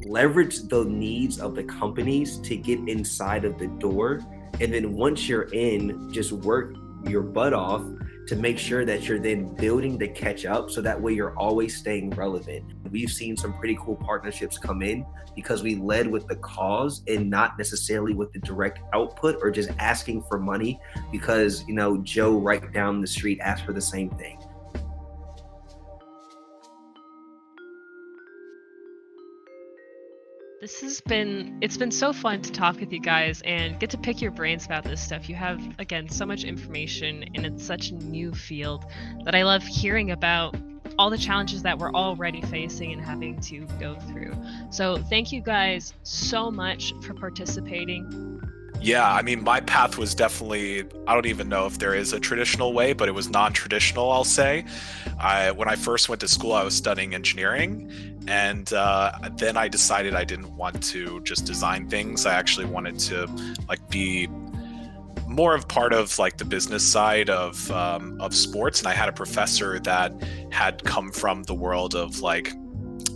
Leverage the needs of the companies to get inside of the door. And then once you're in, just work your butt off to make sure that you're then building to catch up. So that way you're always staying relevant. We've seen some pretty cool partnerships come in because we led with the cause and not necessarily with the direct output or just asking for money because, Joe right down the street asked for the same thing. It's been so fun to talk with you guys and get to pick your brains about this stuff. You have, again, so much information, and it's such a new field that I love hearing about all the challenges that we're already facing and having to go through. So thank you guys so much for participating. Yeah, I mean, my path was definitely, I don't even know if there is a traditional way, but it was non-traditional, I'll say. When I first went to school, I was studying engineering, and then I decided I didn't want to just design things. I actually wanted to be more of part of the business side of sports. And I had a professor that had come from the world of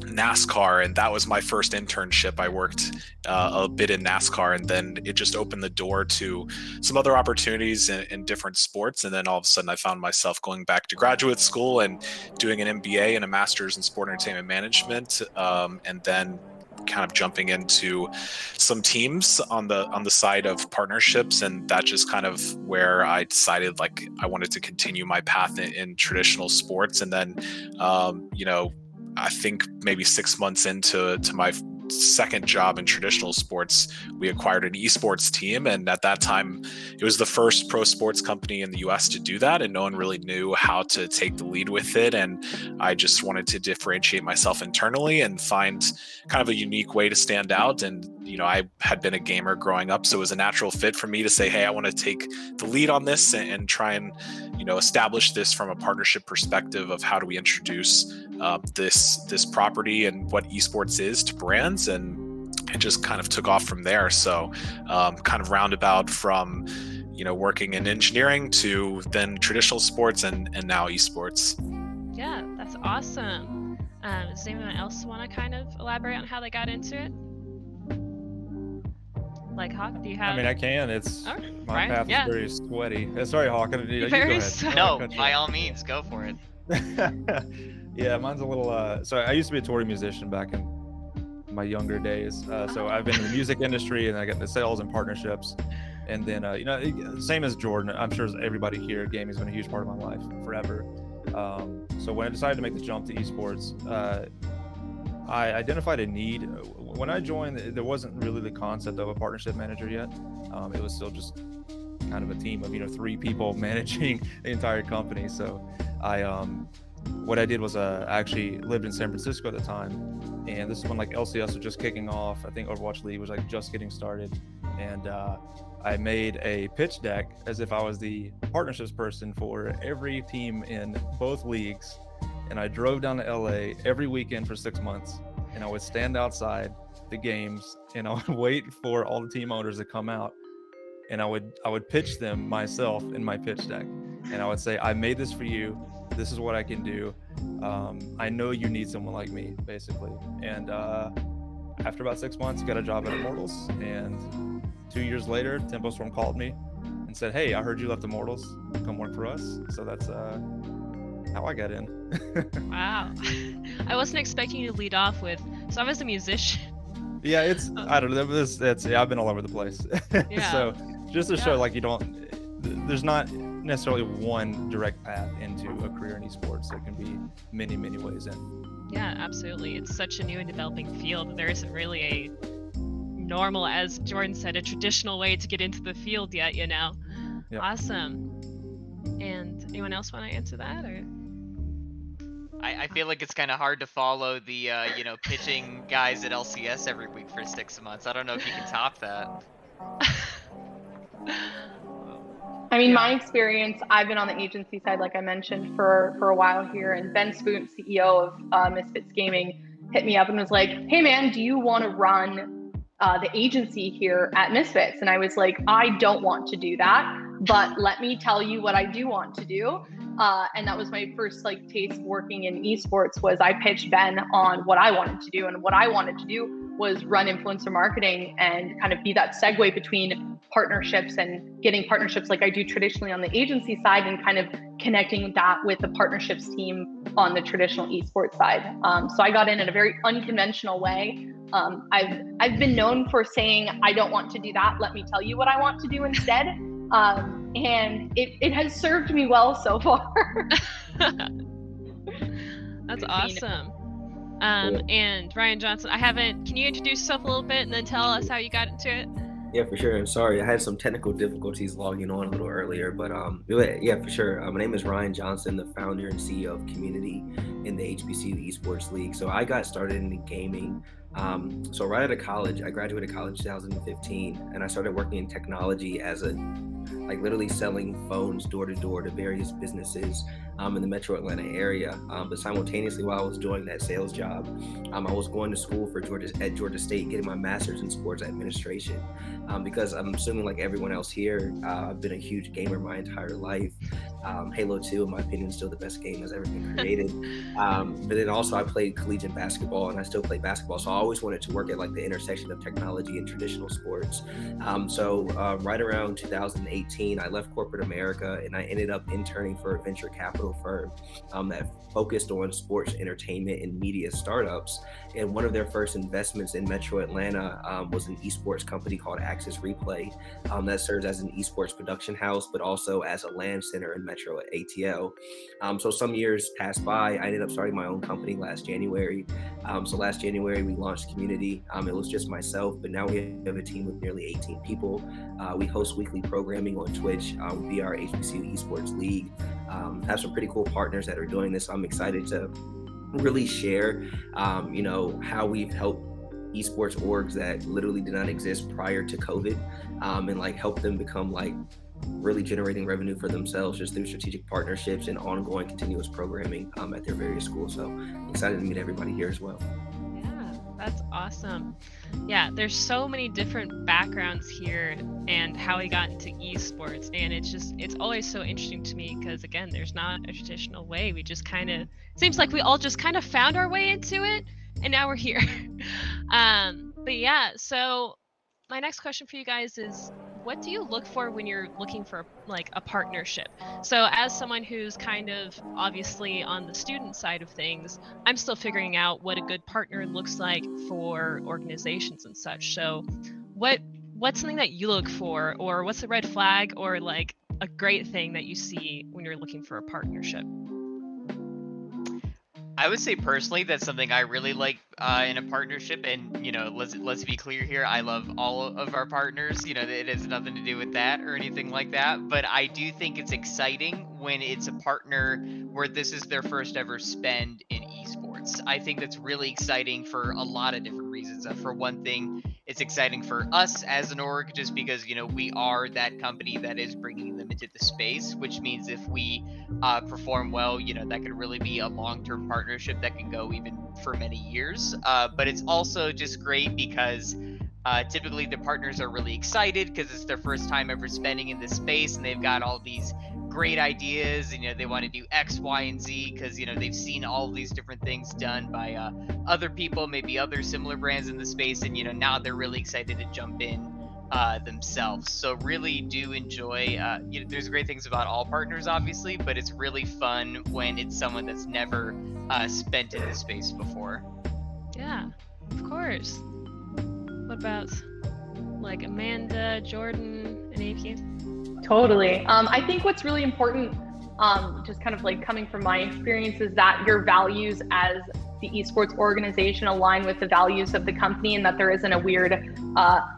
NASCAR, and that was my first internship. I worked a bit in NASCAR, and then it just opened the door to some other opportunities in different sports. And then all of a sudden I found myself going back to graduate school and doing an MBA and a master's in sport entertainment management, and then kind of jumping into some teams on the side of partnerships. And that just kind of where I decided I wanted to continue my path in traditional sports. And then I think maybe 6 months into my second job in traditional sports, we acquired an esports team. And at that time, it was the first pro sports company in the US to do that. And no one really knew how to take the lead with it. And I just wanted to differentiate myself internally and find kind of a unique way to stand out. And, I had been a gamer growing up, so it was a natural fit for me to say, hey, I want to take the lead on this and try and, establish this from a partnership perspective of how do we introduce this property and what esports is to brands. And it just kind of took off from there. So kind of roundabout from working in engineering to then traditional sports and now esports. Yeah, that's awesome. Does anyone else want to kind of elaborate on how they got into it? Hawk, do you have? I mean, I can. It's my path is very sweaty. Sorry, Hawk. You go ahead. No, by all means, go for it. Yeah, mine's a little. So I used to be a touring musician back in my younger days. So I've been in the music industry, and I got into sales and partnerships. And then, same as Jordan, I'm sure as everybody here, gaming's been a huge part of my life forever. So when I decided to make the jump to esports, I identified a need. When I joined, there wasn't really the concept of a partnership manager yet. It was still just kind of a team of 3 people managing the entire company. So what I did was I actually lived in San Francisco at the time, and this is when LCS was just kicking off. I think Overwatch League was just getting started, and I made a pitch deck as if I was the partnerships person for every team in both leagues. And I drove down to LA every weekend for 6 months, and I would stand outside the games and I would wait for all the team owners to come out, and I would pitch them myself in my pitch deck, and I would say, I made this for you. This is what I can do. I know you need someone like me, basically. And after about 6 months, got a job at Immortals, and 2 years later, Tempo Storm called me and said, hey, I heard you left Immortals, come work for us. So that's how I got in. Wow. I wasn't expecting you to lead off with, so I was a musician. Yeah, I don't know, I've been all over the place. Yeah. So just to show there's not necessarily one direct path into a career in esports. There can be many, many ways in. Yeah, absolutely. It's such a new and developing field. There isn't really a normal, as Jordan said, a traditional way to get into the field yet, Yep. Awesome. And anyone else want to answer that, or? I feel like it's kind of hard to follow the pitching guys at LCS every week for 6 months. I don't know if you can top that. I mean, my experience, I've been on the agency side, like I mentioned, for a while here, and Ben Spoon, CEO of Misfits Gaming, hit me up and was like, hey man, do you want to run the agency here at Misfits? And I was like, I don't want to do that, but let me tell you what I do want to do. And that was my first like taste working in esports. Was I pitched Ben on what I wanted to do, and what I wanted to do was run influencer marketing and kind of be that segue between partnerships and getting partnerships like I do traditionally on the agency side, and kind of connecting that with the partnerships team on the traditional esports side. So I got in a very unconventional way. I've been known for saying, I don't want to do that. Let me tell you what I want to do instead. And it has served me well so far. That's awesome. And Ryan Johnson, can you introduce yourself a little bit and then tell us how you got into it? Yeah, for sure. I'm sorry, I had some technical difficulties logging on a little earlier, but yeah, for sure. My name is Ryan Johnson, the founder and CEO of Cxmmunity in the HBCU Esports League. So I got started in gaming. So right out of college, I graduated college 2015, and I started working in technology as literally selling phones door to door to various businesses in the metro Atlanta area. But simultaneously, while I was doing that sales job, I was going to school at Georgia State, getting my master's in sports administration. Because I'm assuming like everyone else here, I've been a huge gamer my entire life. Halo 2, in my opinion, is still the best game that's ever been created. But then also I played collegiate basketball, and I still play basketball. So I always wanted to work at like the intersection of technology and traditional sports. So right around 2018, I left corporate America, and I ended up interning for a venture capital firm that focused on sports, entertainment, and media startups. And one of their first investments in metro Atlanta was an esports company called Access Replay that serves as an esports production house, but also as a LAN center in metro ATL. So some years passed by. I ended up starting my own company last January. So last January, we launched Cxmmunity. It was just myself, but now we have a team of nearly 18 people. We host weekly programming on Twitch via our HBCU Esports League. Have some pretty cool partners that are doing this. I'm excited to really share, how we've helped esports orgs that literally did not exist prior to COVID, and like help them become like really generating revenue for themselves just through strategic partnerships and ongoing continuous programming at their various schools. So excited to meet everybody here as well. Yeah, that's awesome. Yeah, there's so many different backgrounds here and how we got into esports, and it's always so interesting to me because again, there's not a traditional way. We just seems like we all just kind of found our way into it, and now we're here. But yeah, so my next question for you guys is, what do you look for when you're looking for like a partnership? So as someone who's kind of obviously on the student side of things, I'm still figuring out what a good partner looks like for organizations and such. So what's something that you look for, or what's a red flag, or like a great thing that you see when you're looking for a partnership? I would say personally that's something I really like in a partnership, and let's be clear here, I love all of our partners. It has nothing to do with that or anything like that, but I do think it's exciting when it's a partner where this is their first ever spend in esports. I think that's really exciting for a lot of different reasons. For one thing, it's exciting for us as an org just because we are that company that is bringing them into the space, which means if we perform well, that could really be a long-term partnership that can go even for many years. But it's also just great because typically the partners are really excited because it's their first time ever spending in this space, and they've got all these great ideas, and they want to do X, Y, and Z because they've seen all of these different things done by other people, maybe other similar brands in the space, and now they're really excited to jump in themselves. So really do enjoy, there's great things about all partners obviously, but it's really fun when it's someone that's never spent in this space before. Yeah, of course. What about like Amanda, Jordan, and AP? Totally. I think what's really important, just kind of like coming from my experience, is that your values as the esports organization align with the values of the company, and that there isn't a weird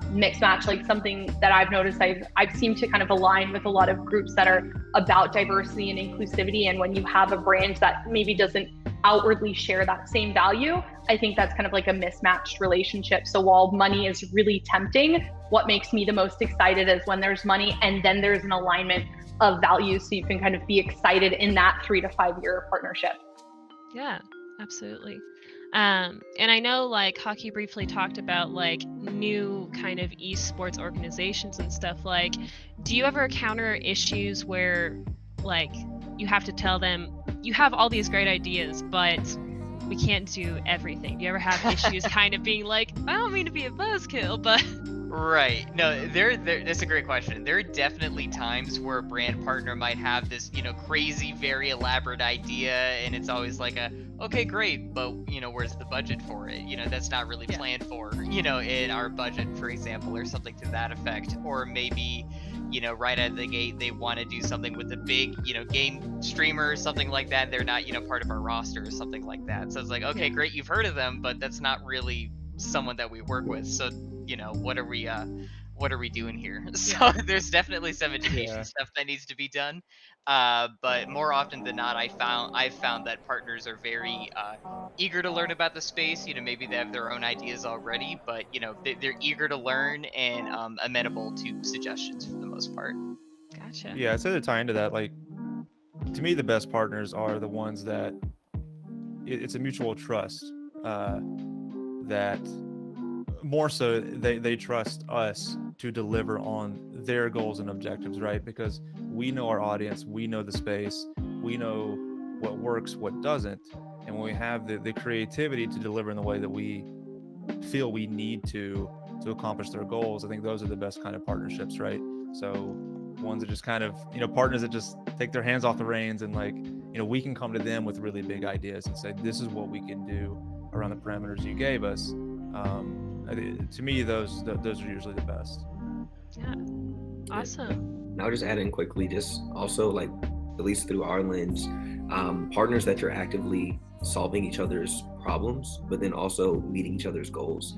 mix match. Like something that I've noticed, I've seemed to kind of align with a lot of groups that are about diversity and inclusivity. And when you have a brand that maybe doesn't outwardly share that same value, I think that's kind of like a mismatched relationship. So while money is really tempting, what makes me the most excited is when there's money and then there's an alignment of values, so you can kind of be excited in that 3 to 5 year partnership. Yeah, absolutely. And I know like Hockey briefly talked about like new kind of esports organizations and stuff. Like, do you ever encounter issues where like you have to tell them, you have all these great ideas, but we can't do everything? Do you ever have issues kind of being like, I don't mean to be a buzzkill, but Right. No, that's a great question. There are definitely times where a brand partner might have this, crazy, very elaborate idea, and it's always like okay, great, but where's the budget for it? That's not really planned for, in our budget, for example, or something to that effect. Or maybe, right out of the gate, they want to do something with a big, game streamer or something like that. They're not, part of our roster or something like that. So it's like, okay, great, you've heard of them, but that's not really someone that we work with. So what are we doing here? So there's definitely some education stuff that needs to be done, but more often than not, I've found that partners are very eager to learn about the space. Maybe they have their own ideas already, but they're eager to learn and amenable to suggestions for the most part. Gotcha. Yeah, I'd say to tie into that, like, to me, the best partners are the ones that it's a mutual trust, that more so they trust us to deliver on their goals and objectives, right? Because we know our audience, we know the space, we know what works, what doesn't, and when we have the creativity to deliver in the way that we feel we need to accomplish their goals, I think those are the best kind of partnerships, right? So ones that just kind of, partners that just take their hands off the reins and, like, we can come to them with really big ideas and say, this is what we can do around the parameters you gave us. To me, those are usually the best. Yeah. Awesome. And I'll just add in quickly, just also, like, at least through our lens, partners that you're actively solving each other's problems, but then also meeting each other's goals.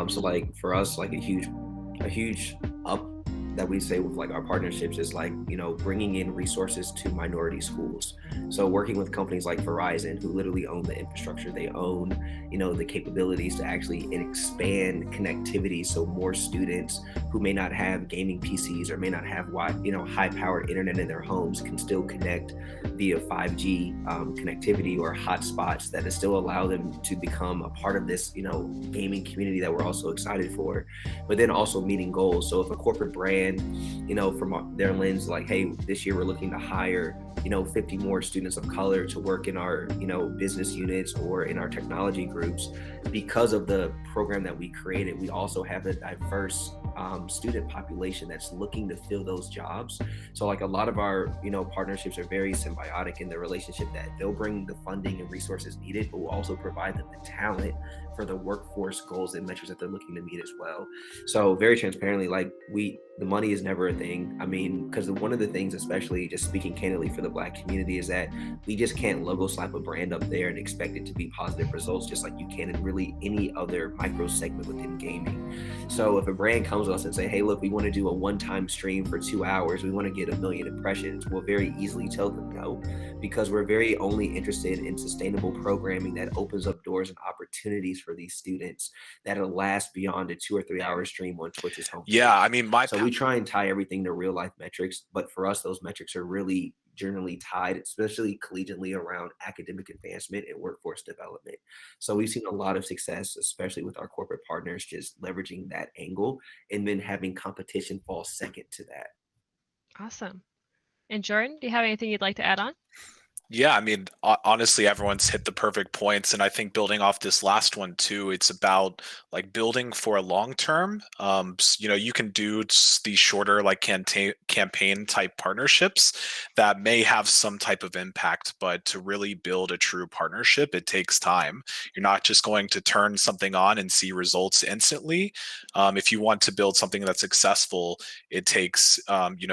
So, like, for us, like, a huge up that we say with, like, our partnerships is, like, bringing in resources to minority schools. So working with companies like Verizon, who literally own the infrastructure, they own, the capabilities to actually expand connectivity, so more students who may not have gaming PCs or may not have high-powered internet in their homes can still connect via 5G connectivity or hotspots that still allow them to become a part of this, gaming community that we're also excited for. But then also meeting goals. So if a corporate brand, from their lens, like, hey, this year we're looking to hire 50 more students of color to work in our business units or in our technology groups, because of the program that we created, we also have a diverse student population that's looking to fill those jobs. So, like, a lot of our partnerships are very symbiotic in the relationship, that they'll bring the funding and resources needed, but we'll also provide them the talent for the workforce goals and metrics that they're looking to meet as well. So very transparently, like, the money is never a thing. I mean, because one of the things, especially just speaking candidly for the Black community, is that we just can't logo slap a brand up there and expect it to be positive results, just like you can in really any other micro segment within gaming. So if a brand comes to us and say, hey, look, we want to do a one-time stream for 2 hours, we want to get 1 million impressions, we'll very easily tell them no, because we're very only interested in sustainable programming that opens up doors and opportunities for these students that'll last beyond a 2 or 3 hour stream on Twitch's homepage. Yeah, I mean, so we try and tie everything to real life metrics, but for us, those metrics are really generally tied, especially collegiately, around academic advancement and workforce development. So we've seen a lot of success, especially with our corporate partners, just leveraging that angle and then having competition fall second to that. Awesome. And Jordan, do you have anything you'd like to add on? Yeah, I mean, honestly, everyone's hit the perfect points, and I think building off this last one too, it's about, like, building for a long term. You can do these shorter, like, campaign type partnerships that may have some type of impact, but to really build a true partnership, it takes time. You're not just going to turn something on and see results instantly. If you want to build something that's successful, it takes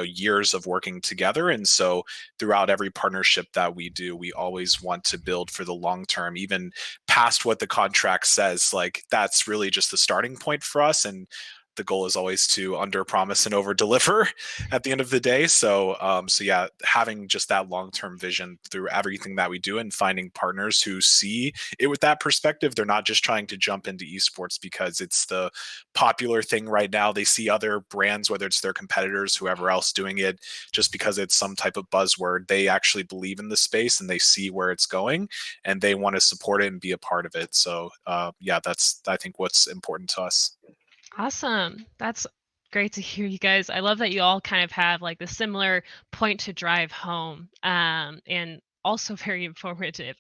years of working together, and so throughout every partnership that we do, we always want to build for the long term, even past what the contract says. Like, that's really just the starting point for us, and the goal is always to under promise and over deliver at the end of the day. So yeah, having just that long-term vision through everything that we do and finding partners who see it with that perspective. They're not just trying to jump into esports because it's the popular thing right now. They see other brands, whether it's their competitors, whoever else doing it, just because it's some type of buzzword. They actually believe in the space and they see where it's going and they want to support it and be a part of it. So yeah, that's, I think, what's important to us. Awesome. That's Great to hear you guys. I love that you all kind of have like the similar point to drive home, and also very informative.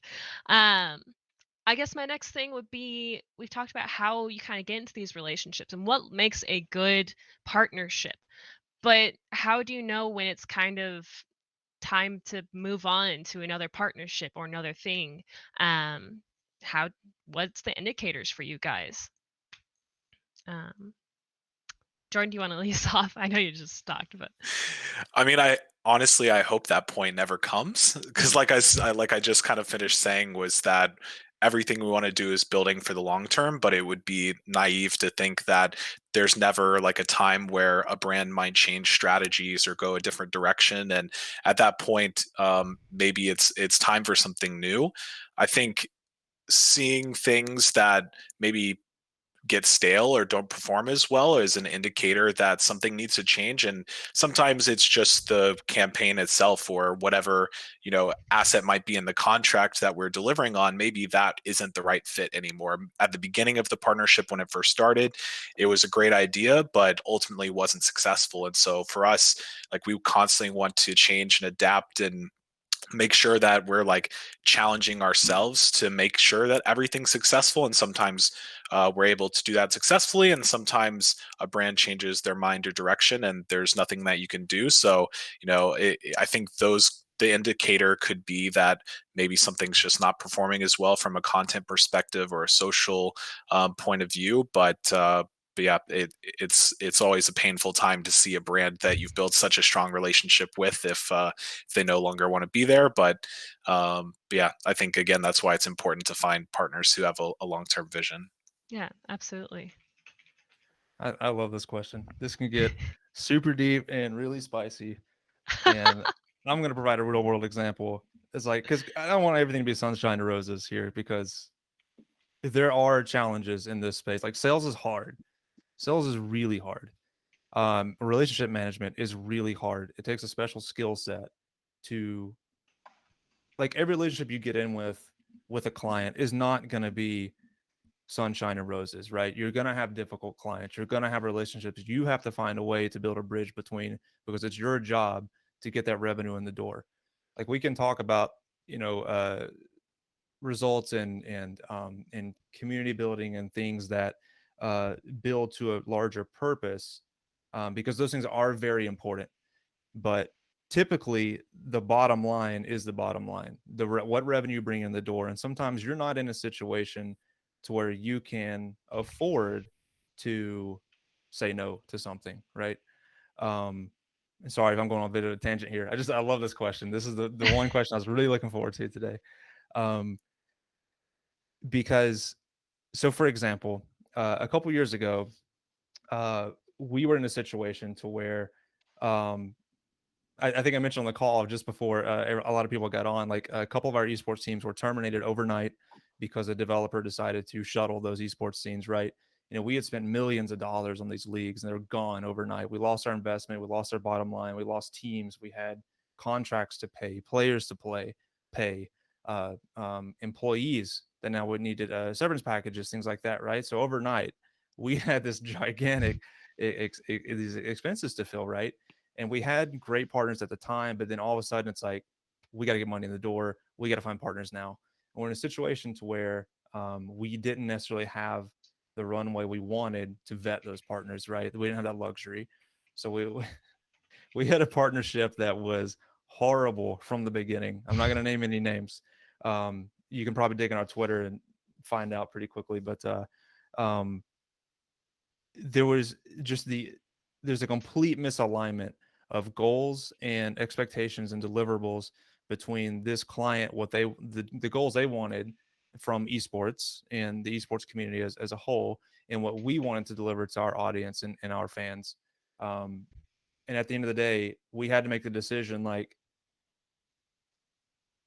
Um, I guess my next thing would be, we've talked about how you kind of get into these relationships and what makes a good partnership. But how do you know when it's kind of time to move on to another partnership or another thing? Um, how what's the indicators for you guys? Um, Jordan, do you want to lead us off? I know you just talked, but I mean, I honestly, I hope that point never comes, because like I just kind of finished saying, was that everything we want to do is building for the long term, but it would be naive to think that there's never like a time where a brand might change strategies or go a different direction, and at that point, maybe it's time for something new. I think seeing things that maybe get stale or don't perform as well is an indicator that something needs to change. And sometimes it's just the campaign itself, or whatever, asset might be in the contract that we're delivering on. Maybe that isn't the right fit anymore. At the beginning of the partnership, when it first started, it was a great idea, but ultimately wasn't successful. And so for us, like, we constantly want to change and adapt and make sure that we're like challenging ourselves to make sure that everything's successful. And sometimes we're able to do that successfully, and sometimes a brand changes their mind or direction and there's nothing that you can do. So I think the indicator could be that maybe something's just not performing as well from a content perspective or a social point of view. But yeah, it's always a painful time to see a brand that you've built such a strong relationship with, if they no longer want to be there. But yeah, I think again that's why it's important to find partners who have a long-term vision. yeah, absolutely. I love this question. This can get super deep and really spicy. And I'm going to provide a real world example. It's like, because I don't want everything to be sunshine and roses here, because there are challenges in this space. Like, sales is hard. Sales is really hard. Relationship management is really hard. It takes a special skill set to, like, every relationship you get in with a client is not going to be sunshine and roses, right? You're going to have difficult clients. You're going to have relationships you have to find a way to build a bridge between, because it's your job to get that revenue in the door. Like, we can talk about, results and community building and things that build to a larger purpose, because those things are very important. But typically, the bottom line is the bottom line. What revenue you bring in the door, and sometimes you're not in a situation to where you can afford to say no to something, right? Sorry if I'm going on a bit of a tangent here. I love this question. This is the one question I was really looking forward to today. Because, so for example, a couple years ago, we were in a situation to where, I think I mentioned on the call just before a lot of people got on, like, a couple of our esports teams were terminated overnight because a developer decided to shuttle those esports teams, right? We had spent millions of dollars on these leagues and they're gone overnight. We lost our investment. We lost our bottom line. We lost teams. We had contracts to pay, players to pay, employees that now would needed severance packages, things like that, right? So overnight, we had this gigantic these expenses to fill, right? And we had great partners at the time, but then all of a sudden it's like, we got to get money in the door. We got to find partners now. And we're in a situation to where we didn't necessarily have the runway we wanted to vet those partners, right? We didn't have that luxury. So we had a partnership that was horrible from the beginning. I'm not going to name any names. You can probably dig on our Twitter and find out pretty quickly. But there was just there's a complete misalignment of goals and expectations and deliverables between this client, what the goals they wanted from esports and the esports community as a whole, and what we wanted to deliver to our audience and our fans. And at the end of the day, we had to make the decision, like,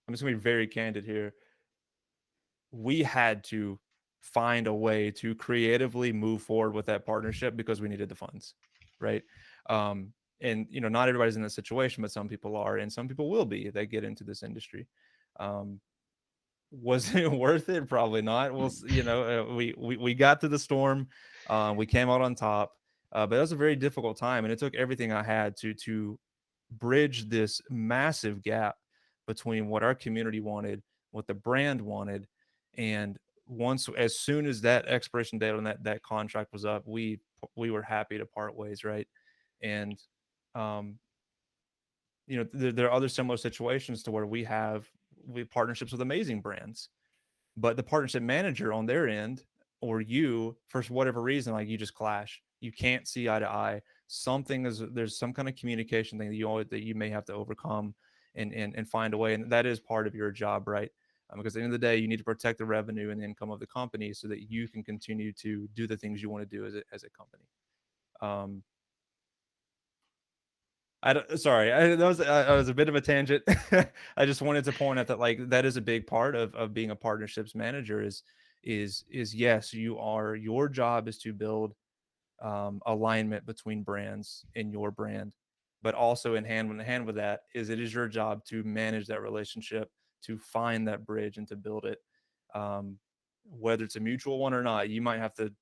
I'm just gonna be very candid here. We had to find a way to creatively move forward with that partnership because we needed the funds, right? And not everybody's in that situation, but some people are, and some people will be if they get into this industry. Was it worth it? Probably not. We got through the storm. We came out on top. But that was a very difficult time, and it took everything I had to bridge this massive gap between what our community wanted, what the brand wanted, and as soon as that expiration date on that contract was up, we were happy to part ways, right? And um, there are other similar situations to where we partnerships with amazing brands, but the partnership manager on their end, or you, for whatever reason, like, you just clash. You can't see eye to eye. There's some kind of communication thing that you may have to overcome and find a way. And that is part of your job, right? Because at the end of the day, you need to protect the revenue and the income of the company so that you can continue to do the things you want to do as a company. That was a bit of a tangent. I just wanted to point out that, like, that is a big part of being a partnerships manager is yes, your job is to build alignment between brands in your brand, but also in hand with that it is your job to manage that relationship, to find that bridge and to build it. Whether it's a mutual one or not, you might have to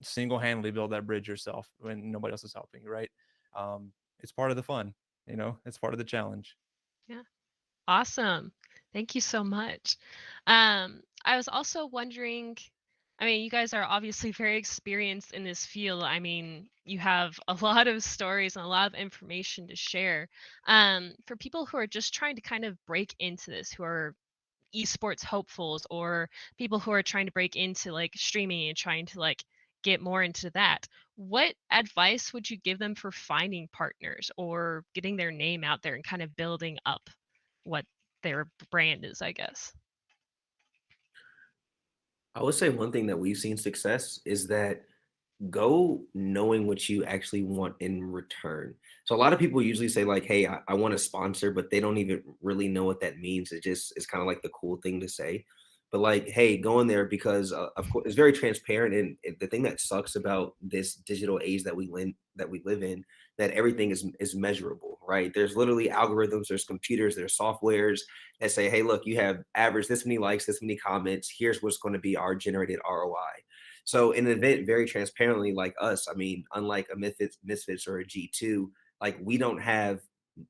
single-handedly build that bridge yourself when nobody else is helping you, right? It's part of the fun, it's part of the challenge. Yeah. Awesome. Thank you so much. I was also wondering, I mean, you guys are obviously very experienced in this field. I mean, you have a lot of stories and a lot of information to share. For people who are just trying to kind of break into this, who are esports hopefuls, or people who are trying to break into like streaming and trying to like get more into that, what advice would you give them for finding partners or getting their name out there and kind of building up what their brand is, I guess? I would say one thing that we've seen success is that go knowing what you actually want in return. So a lot of people usually say like, hey, I want a sponsor, but they don't even really know what that means. It's kind of like the cool thing to say. But like, hey, go in there because of course it's very transparent. And the thing that sucks about this digital age that we live in, that everything is measurable, right? There's literally algorithms, there's computers, there's softwares that say, hey, look, you have averaged this many likes, this many comments. Here's what's going to be our generated ROI. So in an event very transparently like us, I mean, unlike a Misfits or a G2, like we don't have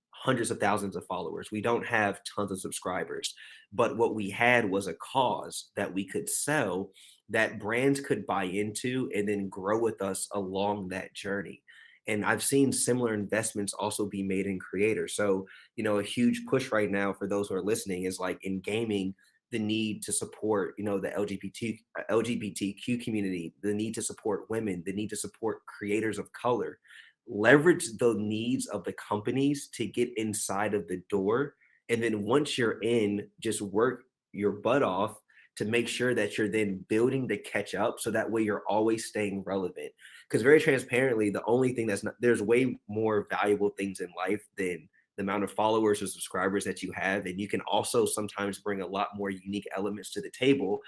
hundreds of thousands of followers. We don't have tons of subscribers. But what we had was a cause that we could sell that brands could buy into and then grow with us along that journey. And I've seen similar investments also be made in creators. So, a huge push right now for those who are listening is like in gaming, the need to support, the LGBTQ community, the need to support women, the need to support creators of color. Leverage the needs of the companies to get inside of the door. And then once you're in, just work your butt off to make sure that you're then building to catch up. So that way you're always staying relevant. Because very transparently, the only thing there's way more valuable things in life than the amount of followers or subscribers that you have. And you can also sometimes bring a lot more unique elements to the table,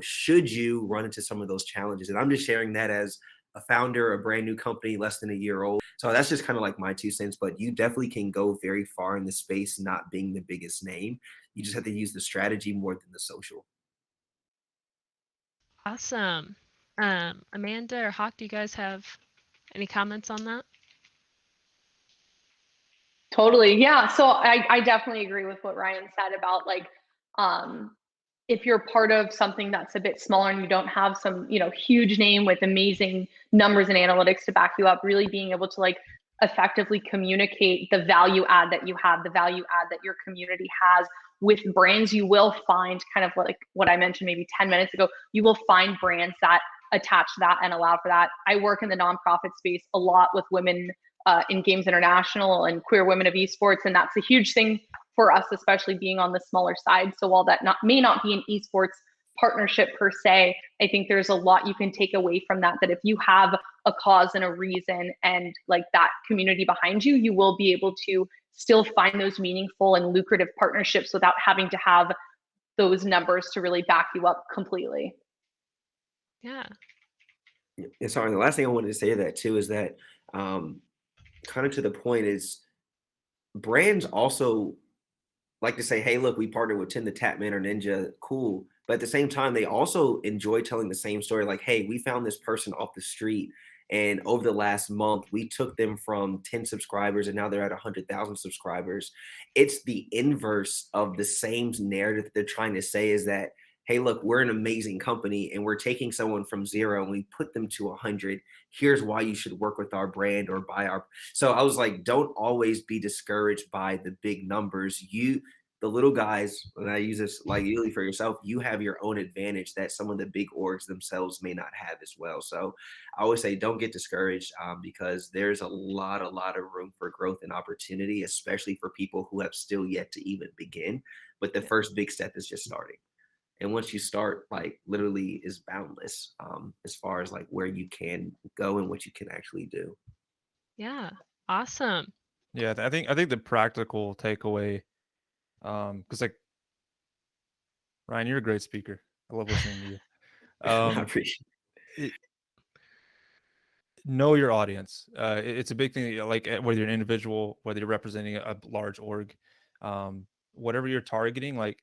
should you run into some of those challenges. And I'm just sharing that as a founder, a brand new company, less than a year old. So that's just kind of like my 2 cents, but you definitely can go very far in the space, not being the biggest name. You just have to use the strategy more than the social. Awesome. Amanda or Hawk, do you guys have any comments on that? Totally. Yeah. So I definitely agree with what Ryan said about like, if you're part of something that's a bit smaller and you don't have some, huge name with amazing numbers and analytics to back you up, really being able to like effectively communicate the value add that you have, the value add that your community has with brands, you will find kind of like what I mentioned maybe 10 minutes ago, you will find brands that attach that and allow for that. I work in the nonprofit space a lot with women in Games International and queer women of esports. And that's a huge thing for us, especially being on the smaller side. So while that may not be an esports partnership per se, I think there's a lot you can take away from that if you have a cause and a reason and like that community behind you, you will be able to still find those meaningful and lucrative partnerships without having to have those numbers to really back you up completely. Yeah. And sorry, the last thing I wanted to say to that too is that kind of to the point is brands also like to say, hey, look, we partnered with Tim the Tapman or Ninja, cool. But at the same time, they also enjoy telling the same story. Like, hey, we found this person off the street And over the last month, we took them from 10 subscribers and now they're at 100,000 subscribers. It's the inverse of the same narrative that they're trying to say, is that, hey, look, we're an amazing company and we're taking someone from 0 and we put them to 100. Here's why you should work with our brand or buy our. So I was like, don't always be discouraged by the big numbers. The little guys, and I use this like usually for yourself, you have your own advantage that some of the big orgs themselves may not have as well. So I always say, don't get discouraged, because there's a lot of room for growth and opportunity, especially for people who have still yet to even begin. But the first big step is just starting. And once you start, like, literally is boundless, as far as like where you can go and what you can actually do. Yeah. Awesome. Yeah, I think the practical takeaway, because like Ryan, you're a great speaker. I love listening to you. I appreciate it, know your audience. It's a big thing. Like whether you're an individual, whether you're representing a large org, whatever you're targeting, like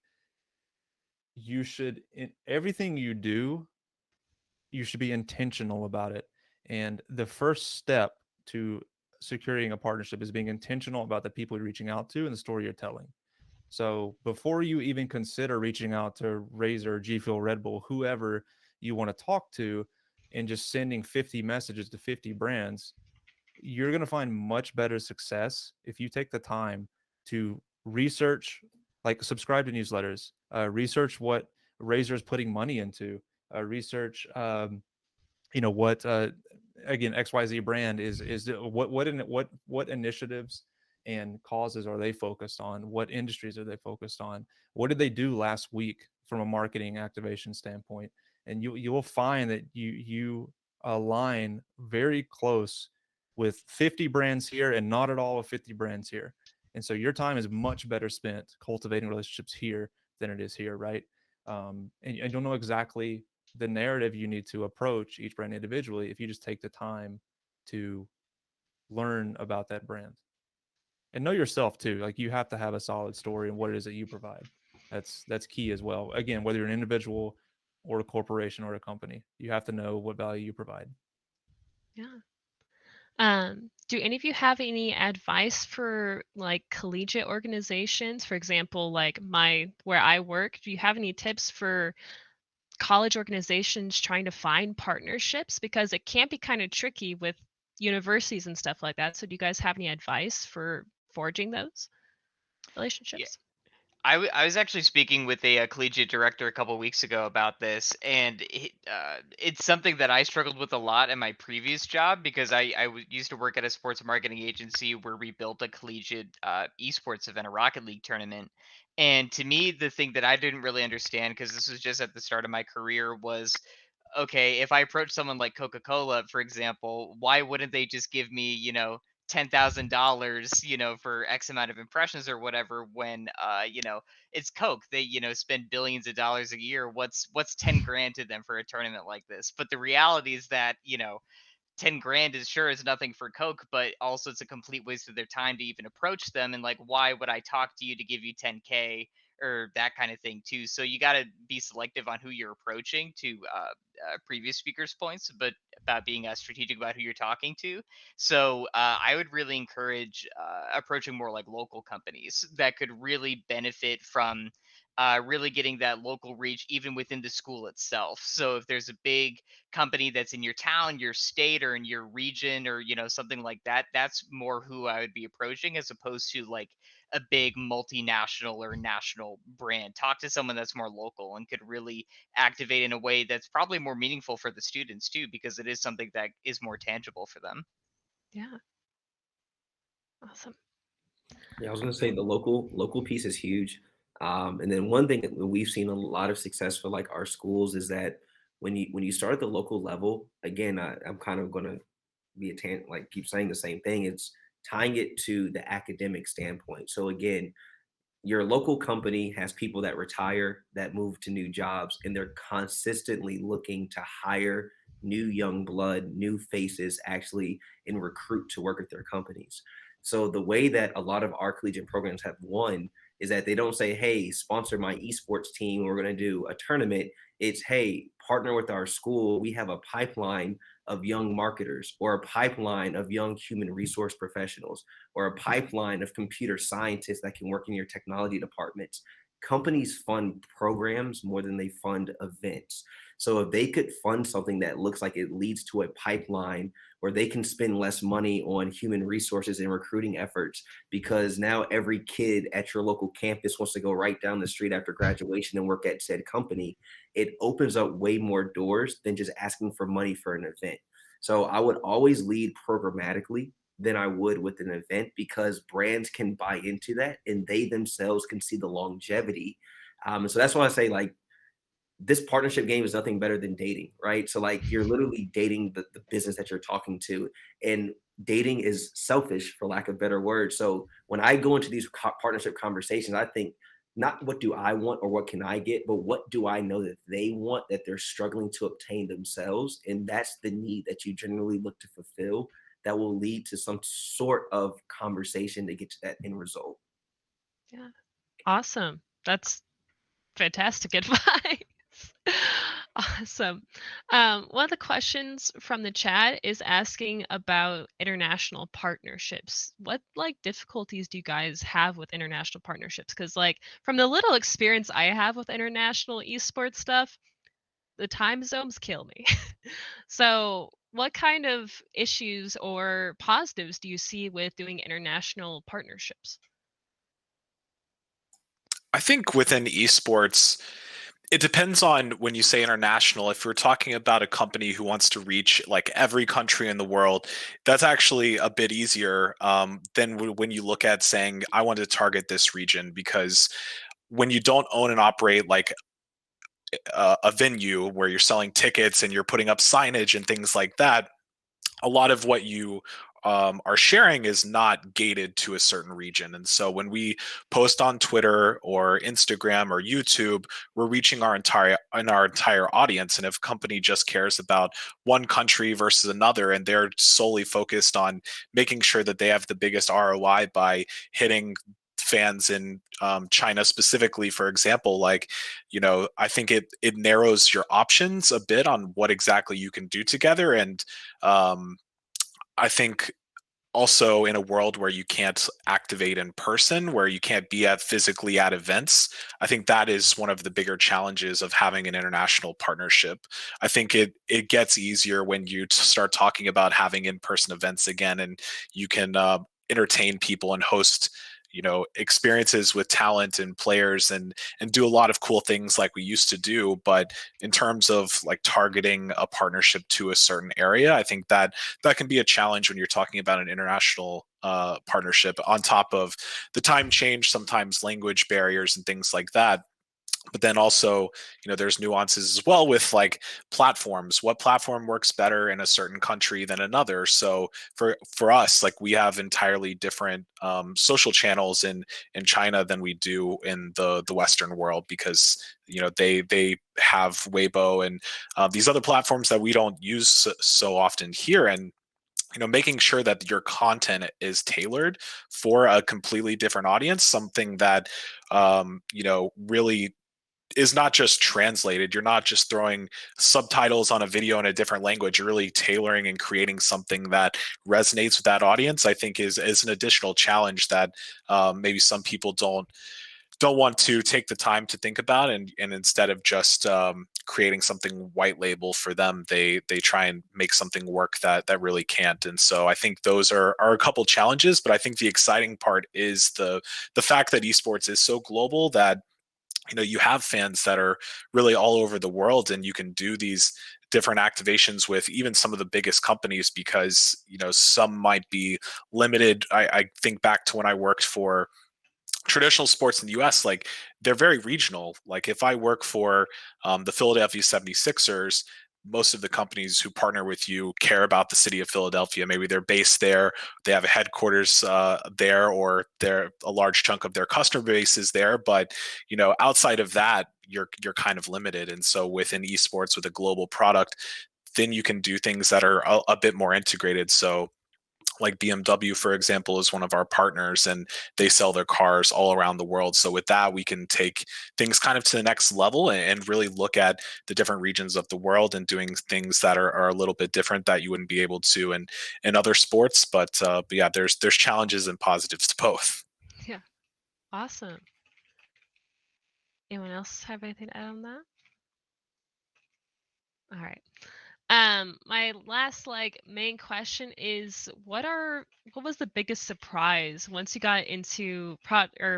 you should, in everything you do, you should be intentional about it. And the first step to securing a partnership is being intentional about the people you're reaching out to and the story you're telling. So before you even consider reaching out to Razer, G Fuel, Red Bull, whoever you want to talk to, and just sending 50 messages to 50 brands, you're going to find much better success if you take the time to research, like subscribe to newsletters, research what Razer is putting money into, research, what again, XYZ brand is what initiatives and causes are they focused on? What industries are they focused on? What did they do last week from a marketing activation standpoint? And you will find that you align very close with 50 brands here and not at all with 50 brands here. And so your time is much better spent cultivating relationships here than it is here, right? And you'll know exactly the narrative you need to approach each brand individually if you just take the time to learn about that brand and know yourself too. Like you have to have a solid story and what it is that you provide. That's key as well. Again, whether you're an individual or a corporation or a company, you have to know what value you provide. Yeah. Do any of you have any advice for like collegiate organizations? For example, like where I work, do you have any tips for college organizations trying to find partnerships? Because it can be kind of tricky with universities and stuff like that. So do you guys have any advice for forging those relationships? I was actually speaking with a collegiate director a couple weeks ago about this, and it's something that I struggled with a lot in my previous job because used to work at a sports marketing agency where we built a collegiate esports event, a Rocket League tournament. And to me, the thing that I didn't really understand, because this was just at the start of my career, was okay, if I approach someone like Coca-Cola, for example, why wouldn't they just give me, $10,000, for X amount of impressions or whatever when, it's Coke. They, spend billions of dollars a year. What's 10 grand to them for a tournament like this? But the reality is that, 10 grand is nothing for Coke, but also it's a complete waste of their time to even approach them. And like, why would I talk to you to give you 10K or that kind of thing too? So you got to be selective on who you're approaching, to previous speakers' points, but about being strategic about who you're talking to. So I would really encourage approaching more like local companies that could really benefit from really getting that local reach even within the school itself. So if there's a big company that's in your town, your state, or in your region, or something like that, that's more who I would be approaching, as opposed to like a big multinational or national brand. Talk to someone that's more local and could really activate in a way that's probably more meaningful for the students too, because it is something that is more tangible for them. Yeah. Awesome. Yeah, I was gonna say the local piece is huge. And then one thing that we've seen a lot of success for like our schools is that when you start at the local level, again, I'm kind of gonna like keep saying the same thing. It's tying it to the academic standpoint. So again, your local company has people that retire, that move to new jobs, and they're consistently looking to hire new young blood, new faces, actually, and recruit to work at their companies. So the way that a lot of our collegiate programs have won is that they don't say, hey, sponsor my esports team, we're going to do a tournament. It's, hey, partner with our school. We have a pipeline of young marketers, or a pipeline of young human resource professionals, or a pipeline of computer scientists that can work in your technology departments. Companies fund programs more than they fund events. So if they could fund something that looks like it leads to a pipeline where they can spend less money on human resources and recruiting efforts, because now every kid at your local campus wants to go right down the street after graduation and work at said company, it opens up way more doors than just asking for money for an event. So I would always lead programmatically than I would with an event, because brands can buy into that and they themselves can see the longevity. So that's why I say, like, this partnership game is nothing better than dating, right? So like, you're literally dating the business that you're talking to, and dating is selfish, for lack of better words. So when I go into these partnership conversations, I think, not what do I want or what can I get, but what do I know that they want, that they're struggling to obtain themselves. And that's the need that you generally look to fulfill, that will lead to some sort of conversation to get to that end result. Yeah. Awesome. That's fantastic advice. Awesome. One of the questions from the chat is asking about international partnerships. What like difficulties do you guys have with international partnerships? Because like from the little experience I have with international esports stuff, the time zones kill me. So what kind of issues or positives do you see with doing international partnerships? I think within esports, it depends on when you say international. If you're talking about a company who wants to reach like every country in the world, that's actually a bit easier than when you look at saying, I want to target this region. Because when you don't own and operate like a venue where you're selling tickets and you're putting up signage and things like that, a lot of what you are sharing is not gated to a certain region. And so when we post on Twitter or Instagram or YouTube, we're reaching our entire audience. And if a company just cares about one country versus another, and they're solely focused on making sure that they have the biggest ROI by hitting fans in China specifically, for example, like, I think it narrows your options a bit on what exactly you can do together. And I think also in a world where you can't activate in person, where you can't be physically at events, I think that is one of the bigger challenges of having an international partnership. I think it gets easier when you start talking about having in-person events again, and you can entertain people and host experiences with talent and players, and do a lot of cool things like we used to do. But in terms of like targeting a partnership to a certain area, I think that can be a challenge when you're talking about an international partnership, on top of the time change, sometimes language barriers and things like that. But then also, there's nuances as well with like platforms. What platform works better in a certain country than another? So for us, like, we have entirely different social channels in China than we do in the Western world, because they have Weibo and these other platforms that we don't use so often here. And making sure that your content is tailored for a completely different audience, something that really is not just translated. You're not just throwing subtitles on a video in a different language. You're really tailoring and creating something that resonates with that audience, I think is an additional challenge that maybe some people don't want to take the time to think about. And instead of just creating something white label for them, they try and make something work that really can't. And so I think those are a couple challenges. But I think the exciting part is the fact that esports is so global, that you have fans that are really all over the world, and you can do these different activations with even some of the biggest companies, because some might be limited. I think back to when I worked for traditional sports in the US, like, they're very regional. Like, if I work for the Philadelphia 76ers, most of the companies who partner with you care about the city of Philadelphia. Maybe they're based there, they have a headquarters there, or they're a large chunk of their customer base is there. But outside of that, you're kind of limited. And so within esports, with a global product, then you can do things that are a bit more integrated. So like BMW, for example, is one of our partners, and they sell their cars all around the world. So with that, we can take things kind of to the next level and really look at the different regions of the world and doing things that are a little bit different that you wouldn't be able to in other sports. But yeah, there's challenges and positives to both. Yeah. Awesome. Anyone else have anything to add on that? All right. My last main question is what was the biggest surprise once you got into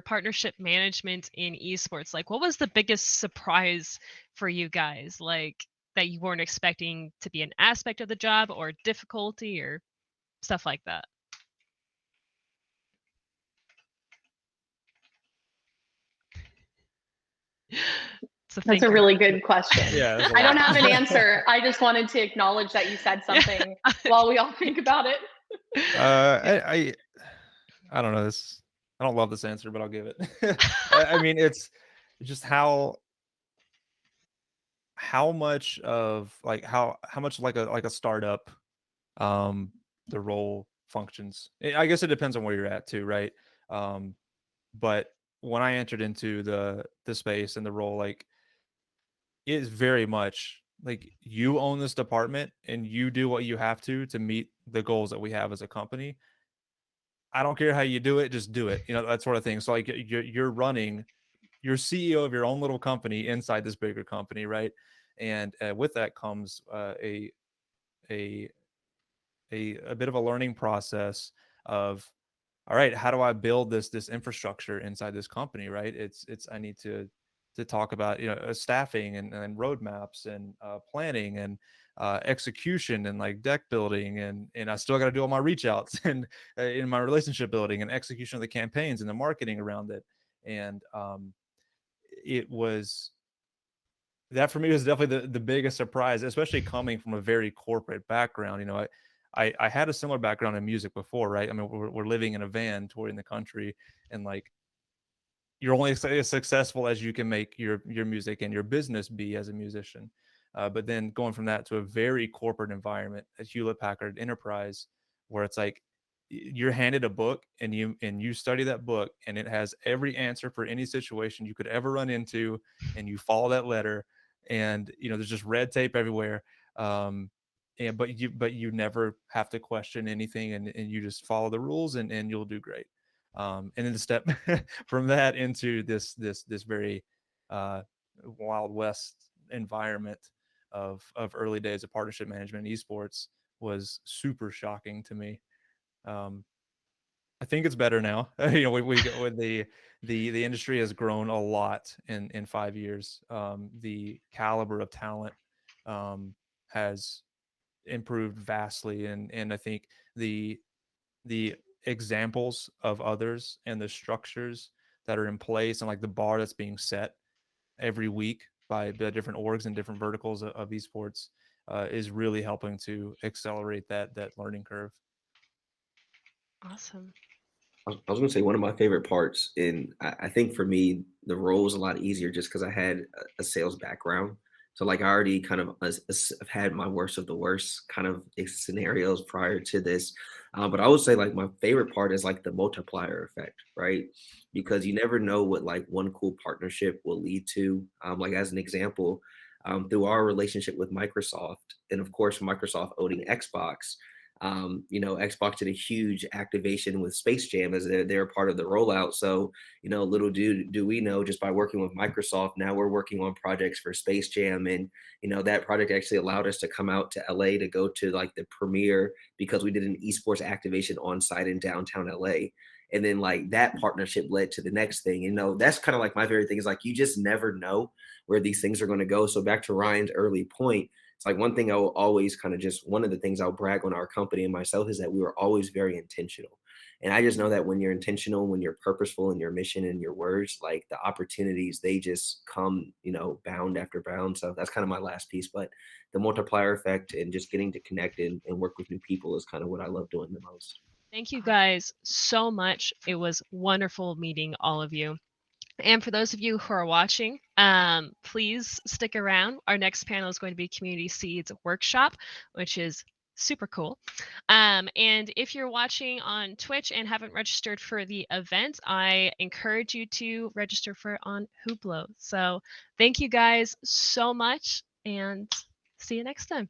partnership management in esports? Like what was the biggest surprise for you guys? Like that you weren't expecting to be an aspect of the job or difficulty or stuff like that? That's a really good question. Yeah, I don't have an answer. I just wanted to acknowledge that you said something while we all think about it. I don't know this. I don't love this answer, but I'll give it. I mean, it's just how much of how much like a startup the role functions. I guess it depends on where you're at too, right? But when I entered into the space and the role, like it is very much like you own this department and you do what you have to meet the goals that we have as a company. I don't care how you do it, just do it. You know, that sort of thing. So like you're running, you're CEO of your own little company inside this bigger company, right? And with that comes a bit of a learning process of, all right, how do I build this infrastructure inside this company, right? It's I need to talk about staffing and roadmaps and planning and execution and like deck building and I still got to do all my reach outs and in my relationship building and execution of the campaigns and the marketing around it. And it was that for me was definitely the biggest surprise, especially coming from a very corporate background. You know, I had a similar background in music before, right? I mean, we're living in a van touring the country, and like you're only as successful as you can make your music and your business be as a musician. But then going from that to a very corporate environment at Hewlett Packard Enterprise, where it's like you're handed a book and you study that book and it has every answer for any situation you could ever run into, and you follow that letter, and there's just red tape everywhere. But you never have to question anything, and you just follow the rules and you'll do great. And then the step from that into this very Wild West environment of early days of partnership management and esports was super shocking to me. I think it's better now. We with the industry has grown a lot in 5 years. The caliber of talent has improved vastly, and I think the examples of others and the structures that are in place and like the bar that's being set every week by the different orgs and different verticals of esports is really helping to accelerate that learning curve. Awesome. I was going to say one of my favorite parts, and I think for me, the role was a lot easier just because I had a sales background. So like I already kind of have had my worst of the worst kind of scenarios prior to this. But I would say like my favorite part is like the multiplier effect, right? Because you never know what like one cool partnership will lead to. Like as an example, through our relationship with Microsoft, and of course Microsoft owning Xbox, Xbox did a huge activation with Space Jam as they're part of the rollout. So, little do we know, just by working with Microsoft, now we're working on projects for Space Jam. And, that project actually allowed us to come out to LA to go to like the premiere because we did an esports activation on site in downtown LA. And then like that partnership led to the next thing. That's kind of like my favorite thing is like, you just never know where these things are going to go. So back to Ryan's early point, it's like one thing I will always kind of one of the things I'll brag on our company and myself is that we were always very intentional. And I just know that when you're intentional, when you're purposeful in your mission and your words, like the opportunities, they just come, bound after bound. So that's kind of my last piece. But the multiplier effect and just getting to connect and work with new people is kind of what I love doing the most. Thank you guys so much. It was wonderful meeting all of you. And for those of you who are watching, please stick around. Our next panel is going to be Community Seeds Workshop, which is super cool. And if you're watching on Twitch and haven't registered for the event, I encourage you to register for it on Hublot. So thank you guys so much, and see you next time.